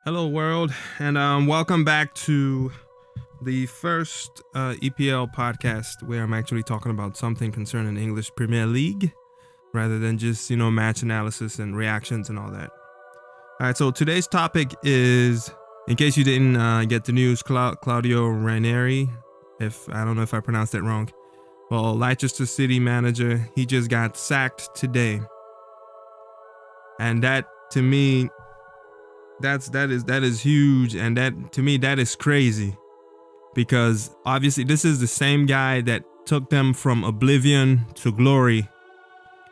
Hello, world, and welcome back to the first EPL podcast where I'm actually talking about something concerning English Premier League rather than just, match analysis and reactions and all that. All right, so today's topic is, in case you didn't get the news, Claudio Ranieri, I don't know if I pronounced that wrong. Well, Leicester City manager, he just got sacked today. And that, to me, that is huge, and that to me that is crazy, because obviously this is the same guy that took them from oblivion to glory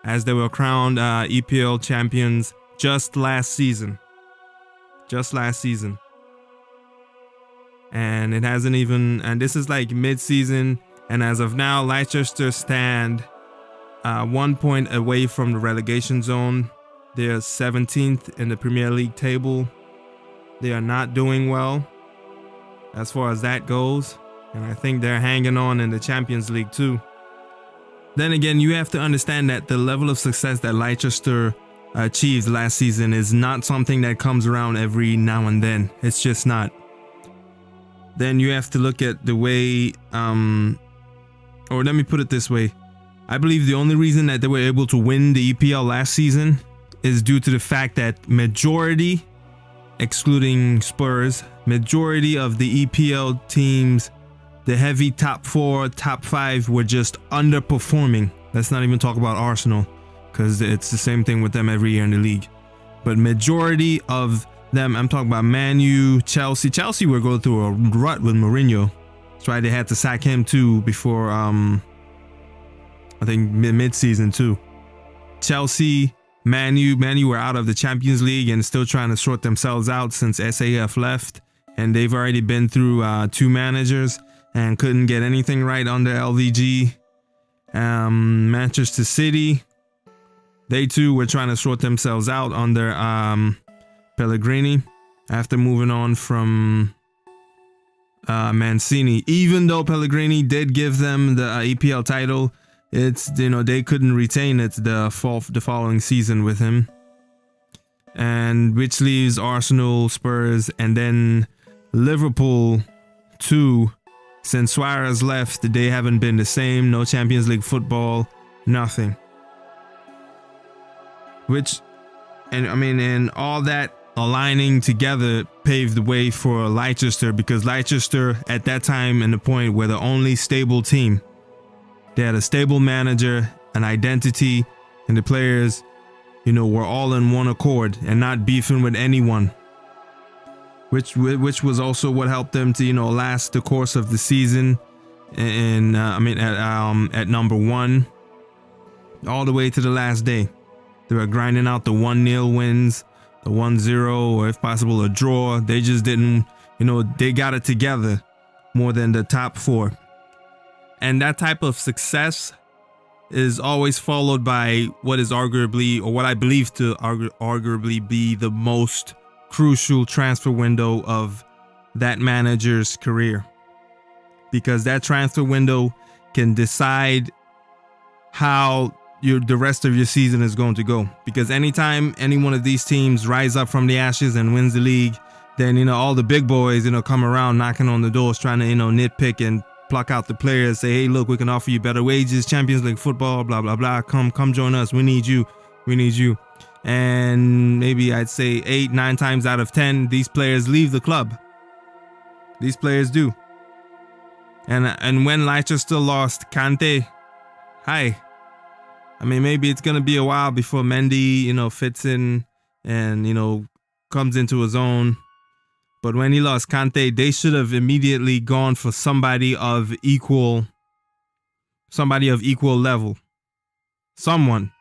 as they were crowned EPL champions just last season, and it hasn't even, and this is like mid-season, and as of now Leicester stand 1 point away from the relegation zone. They're 17th in the Premier League table. They are not doing well as far as that goes. And I think they're hanging on in the Champions League too. Then again, you have to understand that the level of success that Leicester achieved last season is not something that comes around every now and then. It's just not. Then you have to look at the way, or let me put it this way. I believe the only reason that they were able to win the EPL last season is due to the fact that majority, excluding Spurs, majority of the EPL teams, the heavy top 4, top 5 were just underperforming. Let's not even talk about Arsenal, because it's the same thing with them every year in the league. But majority of them, I'm talking about Man U, Chelsea. Chelsea were going through a rut with Mourinho. That's why they had to sack him too before, I think mid-season too. Chelsea, Man U were out of the Champions League and still trying to sort themselves out since SAF left, and they've already been through 2 managers and couldn't get anything right under LVG. Manchester City, they too were trying to sort themselves out under Pellegrini after moving on from Mancini. Even though Pellegrini did give them the EPL title, it's, they couldn't retain it the following season with him. And which leaves Arsenal, Spurs, and then Liverpool too. Since Suarez left, they haven't been the same. No Champions League football, nothing. And all that aligning together paved the way for Leicester, because Leicester at that time and the point were the only stable team. They had a stable manager, an identity, and the players, were all in one accord and not beefing with anyone. Which was also what helped them to, last the course of the season, and at number 1, all the way to the last day. They were grinding out the 1-0 wins, the 1-0, or if possible a draw. They just didn't, they got it together more than the top 4. And that type of success is always followed by what is arguably, or what I believe to arguably be the most crucial transfer window of that manager's career. Because that transfer window can decide how the rest of your season is going to go. Because anytime any one of these teams rise up from the ashes and wins the league, then, all the big boys, come around knocking on the doors trying to, nitpick and pluck out the players, say, hey, look, we can offer you better wages, Champions League football, blah, blah, blah. Come join us. We need you. We need you. And maybe I'd say 8, 9 times out of 10, these players leave the club. These players do. And when Leicester lost Kante, hi. I mean, maybe it's going to be a while before Mendy, fits in and, comes into his own. But when he lost Kante, they should have immediately gone for somebody of equal level. Someone.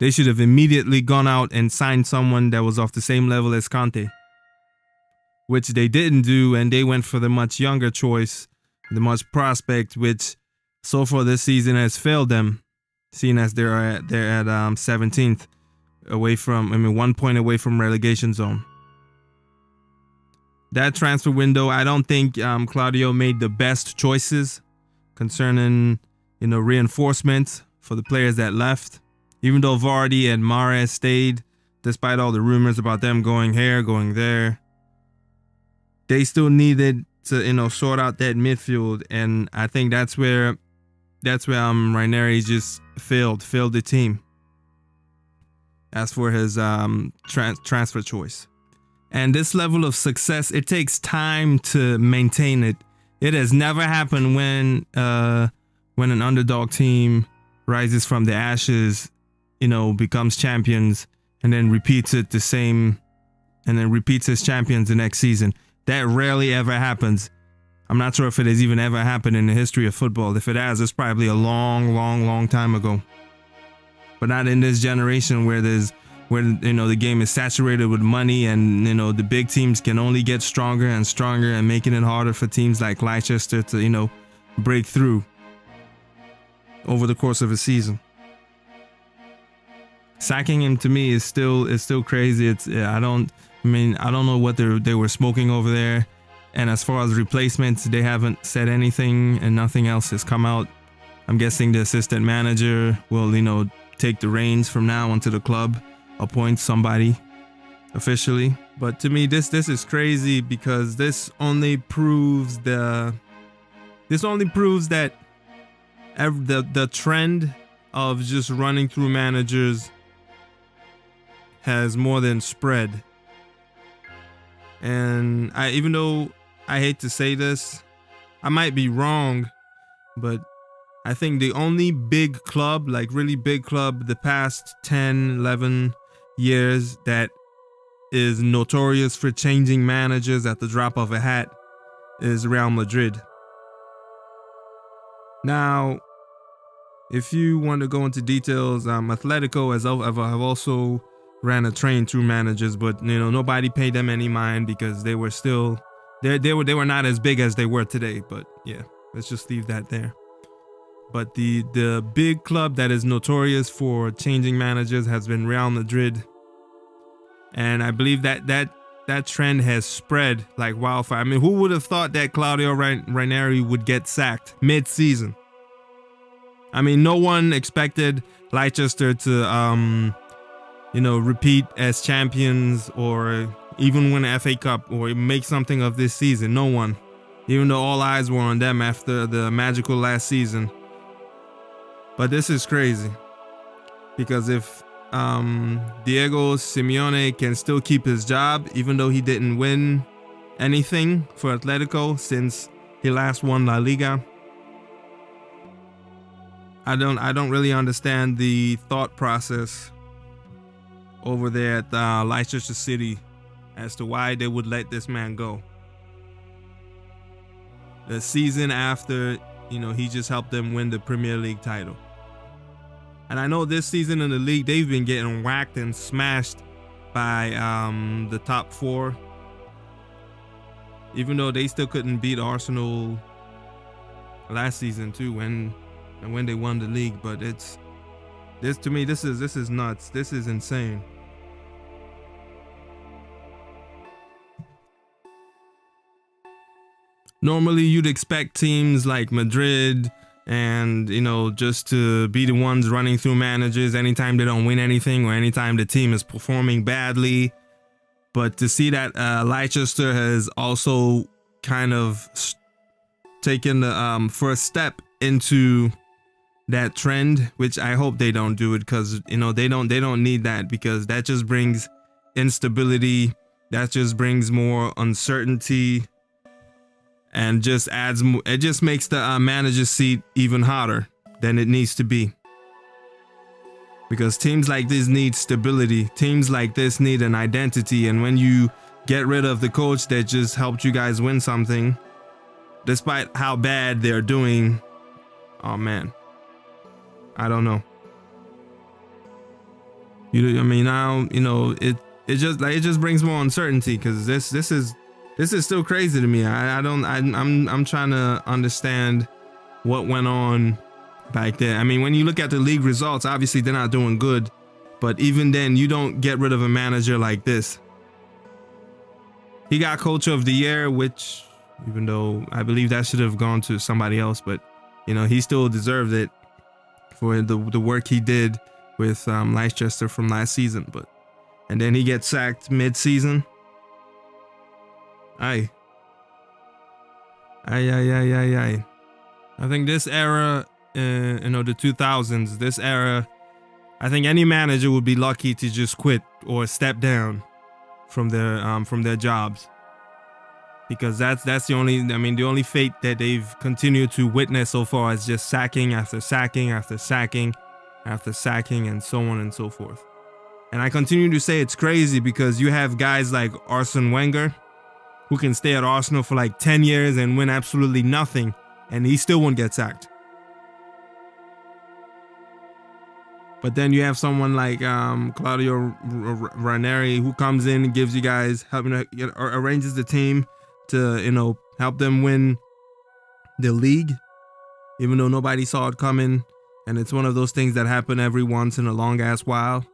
They should have immediately gone out and signed someone that was off the same level as Kante, which they didn't do, and they went for the much younger choice, the much prospect, which so far this season has failed them, seeing as they're at 17th, 1 point away from relegation zone. That transfer window, I don't think Claudio made the best choices concerning, reinforcements for the players that left. Even though Vardy and Mahrez stayed, despite all the rumors about them going here, going there, they still needed to, sort out that midfield. And I think that's where Ranieri just failed the team as for his transfer choice. And this level of success, it takes time to maintain it. It has never happened when an underdog team rises from the ashes, becomes champions, and then repeats as champions the next season. That rarely ever happens. I'm not sure if it has even ever happened in the history of football. If it has, it's probably a long, long, long time ago. But not in this generation where the game is saturated with money, and the big teams can only get stronger and stronger, and making it harder for teams like Leicester to break through over the course of a season. Sacking him to me is still crazy. I don't know what they were smoking over there. And as far as replacements, they haven't said anything, and nothing else has come out. I'm guessing the assistant manager will take the reins from now onto the club, appoint somebody officially. But to me, this is crazy, because this only proves that the trend of just running through managers has more than spread. And even though I hate to say this, I might be wrong, but I think the only big club, like really big club, the past 10, 11 years that is notorious for changing managers at the drop of a hat is Real Madrid. Now, if you want to go into details, Atletico have also ran a train through managers, but nobody paid them any mind, because they were still they were not as big as they were today. But yeah, let's just leave that there. But the big club that is notorious for changing managers has been Real Madrid, and I believe that trend has spread like wildfire. I mean, who would have thought that Claudio Ranieri would get sacked mid-season? I mean, no one expected Leicester to repeat as champions, or even win an FA Cup, or make something of this season. No one. Even though all eyes were on them after the magical last season. But this is crazy. Because if Diego Simeone can still keep his job, even though he didn't win anything for Atletico since he last won La Liga, I don't really understand the thought process over there at Leicester City as to why they would let this man go. The season after, he just helped them win the Premier League title. And I know this season in the league, they've been getting whacked and smashed by the top 4. Even though they still couldn't beat Arsenal last season too, when they won the league. But to me, this is nuts. This is insane. Normally, you'd expect teams like Madrid and, just to be the ones running through managers anytime they don't win anything, or anytime the team is performing badly. But to see that Leicester has also kind of taken the first step into that trend, which I hope they don't do it, because they don't need that, because that just brings instability, that just brings more uncertainty, and just adds more, it just makes the manager's seat even hotter than it needs to be. Because teams like this need stability, teams like this need an identity, and when you get rid of the coach that just helped you guys win something, despite how bad they're doing, oh man, I don't know. Now it just brings more uncertainty, because this is still crazy to me. I'm trying to understand what went on back there. I mean, when you look at the league results, obviously they're not doing good, but even then, you don't get rid of a manager like this. He got coach of the year, which, even though I believe that should have gone to somebody else, but he still deserved it for the work he did with Leicester from last season. And then he gets sacked mid-season. Aye. I think this era, the 2000s, this era, I think any manager would be lucky to just quit or step down from their jobs, because that's the only fate that they've continued to witness so far is just sacking after sacking after sacking after sacking, and so on and so forth. And I continue to say it's crazy, because you have guys like Arsene Wenger, who can stay at Arsenal for like 10 years and win absolutely nothing, and he still won't get sacked. But then you have someone like Claudio Ranieri, who comes in and gives you guys, arranges the team to help them win the league, even though nobody saw it coming. And it's one of those things that happen every once in a long ass while.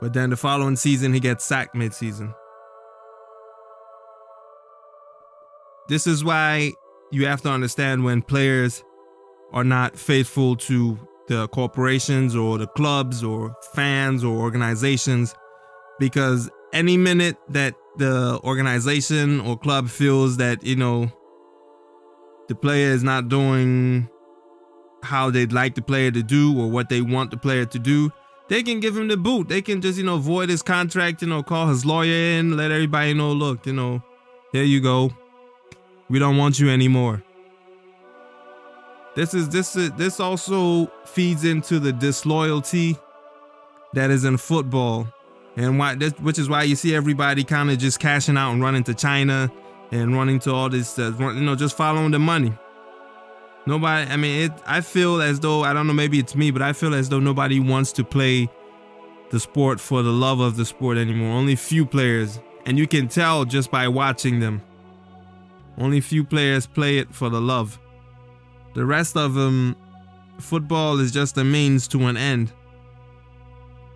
But then the following season, he gets sacked mid-season. This is why you have to understand when players are not faithful to the corporations or the clubs or fans or organizations, because any minute that the organization or club feels that the player is not doing how they'd like the player to do or what they want the player to do, they can give him the boot. They can just void his contract, call his lawyer in, let everybody know, look, there you go, we don't want you anymore. This also feeds into the disloyalty that is in football, and which is why you see everybody kind of just cashing out and running to China and running to all this, just following the money. Nobody. I feel as though, I don't know, maybe it's me, but I feel as though nobody wants to play the sport for the love of the sport anymore. Only few players, and you can tell just by watching them. Only few players play it for the love. The rest of them, football is just a means to an end.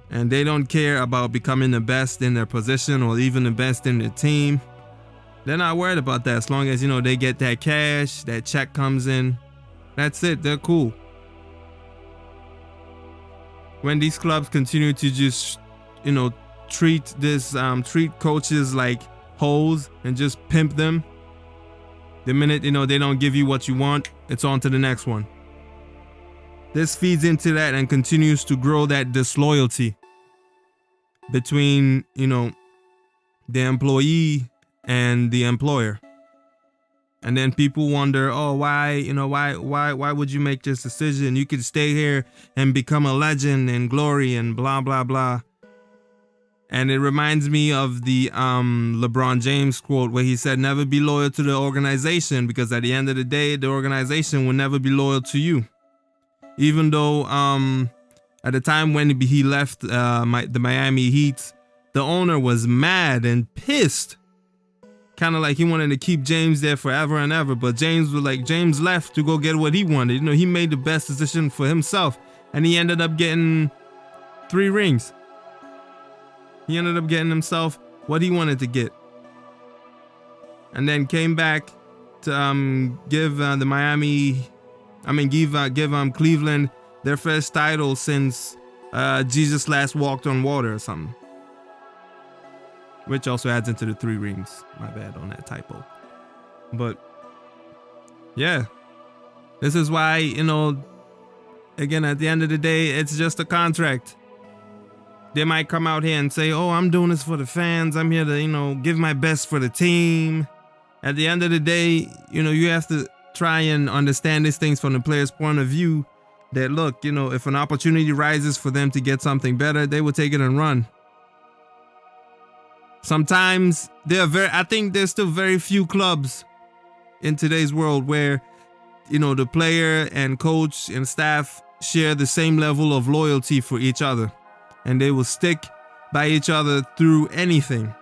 And they don't care about becoming the best in their position or even the best in their team. They're not worried about that, as long as, they get that cash, that check comes in. That's it, they're cool. When these clubs continue to just, treat coaches like hoes and just pimp them, the minute, they don't give you what you want, it's on to the next one. This feeds into that and continues to grow that disloyalty between, the employee and the employer. And then people wonder, oh, why would you make this decision? You could stay here and become a legend and glory and blah, blah, blah. And it reminds me of the LeBron James quote where he said, never be loyal to the organization, because at the end of the day, the organization will never be loyal to you. Even though at the time when he left the Miami Heat, the owner was mad and pissed. Kind of like he wanted to keep James there forever and ever. But James left to go get what he wanted. He made the best decision for himself. And he ended up getting 3 rings. He ended up getting himself what he wanted to get. And then came back to give Cleveland their first title since Jesus last walked on water or something. Which also adds into the 3 rings. My bad on that typo. But yeah, this is why, again, at the end of the day, it's just a contract. They might come out here and say, oh, I'm doing this for the fans. I'm here to, give my best for the team. At the end of the day, you have to try and understand these things from the player's point of view. That look, if an opportunity rises for them to get something better, they will take it and run. Sometimes I think there's still very few clubs in today's world where, the player and coach and staff share the same level of loyalty for each other, and they will stick by each other through anything.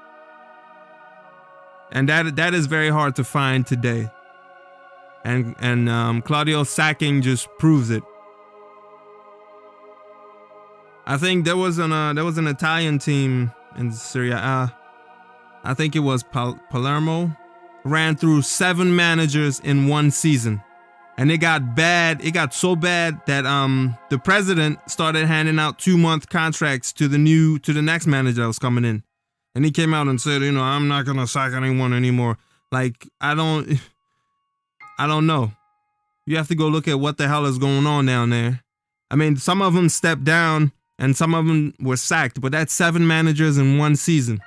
And that is very hard to find today. And Claudio's sacking just proves it. I think there was an Italian team in Serie A. I think it was Palermo. Ran through 7 managers in one season, and it got bad. It got so bad that the president started handing out 2-month contracts to the next manager that was coming in, and he came out and said, I'm not gonna sack anyone anymore. Like I don't know. You have to go look at what the hell is going on down there. I mean, some of them stepped down. And some of them were sacked, but that's 7 managers in one season.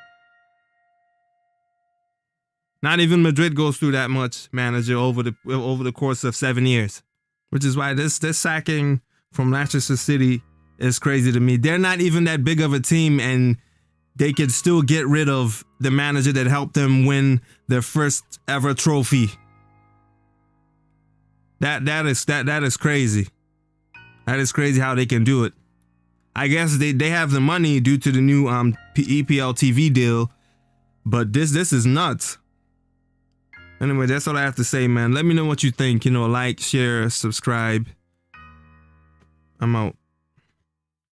Not even Madrid goes through that much manager over the course of 7 years, which is why this sacking from Manchester City is crazy to me. They're not even that big of a team, and they could still get rid of the manager that helped them win their first ever trophy. That is crazy. That is crazy how they can do it. I guess they have the money due to the new EPL TV deal, but this is nuts. Anyway, that's all I have to say, man. Let me know what you think. Like, share, subscribe. I'm out.